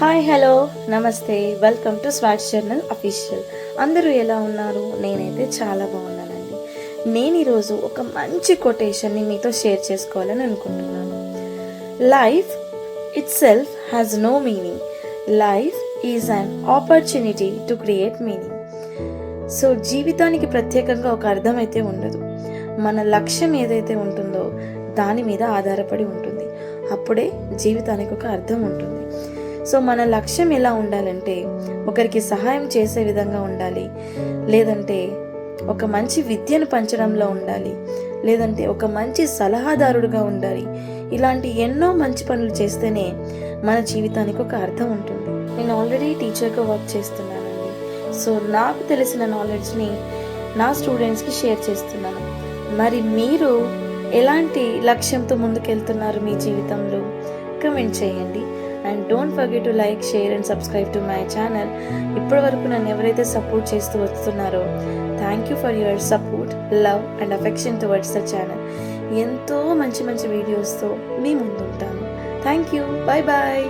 Hi hello నమస్తే, welcome to swords journal official. అందరూ ఎలా ఉన్నారు? నేనైతే చాలా బాగున్నానండి. నేను ఈరోజు ఒక మంచి కొటేషన్ని మీతో షేర్ చేసుకోవాలని అనుకుంటున్నాను. Life itself has no meaning, life is an opportunity to create meaning. So జీవితానికి ప్రత్యేకంగా ఒక అర్థం అయితే ఉండదు. మన లక్ష్యం ఏదైతే ఉంటుందో దాని మీద ఆధారపడి ఉంటుంది. అప్పుడే జీవితానికి ఒక అర్థం ఉంటుంది. సో మన లక్ష్యం ఎలా ఉండాలంటే, ఒకరికి సహాయం చేసే విధంగా ఉండాలి, లేదంటే ఒక మంచి విద్యను పంచడంలో ఉండాలి, లేదంటే ఒక మంచి సలహాదారుడుగా ఉండాలి. ఇలాంటి ఎన్నో మంచి పనులు చేస్తేనే మన జీవితానికి ఒక అర్థం ఉంటుంది. నేను ఆల్రెడీ టీచర్గా వర్క్ చేస్తున్నానండి. సో నాకు తెలిసిన నాలెడ్జ్ని నా స్టూడెంట్స్కి షేర్ చేస్తున్నాను. మరి మీరు ఎలాంటి లక్ష్యంతో ముందుకెళ్తున్నారు మీ జీవితంలో? కమెంట్ చేయండి. And don't forget to like, share and subscribe to my channel. ఇప్పటి వరకు నన్ను ఎవరైతే సపోర్ట్ చేస్తూ వస్తున్నారో, thank you for your support, love and affection towards the channel. ఎంతో మంచి మంచి వీడియోస్తో మీ ముందు ఉంటాను. Thank you. Bye bye.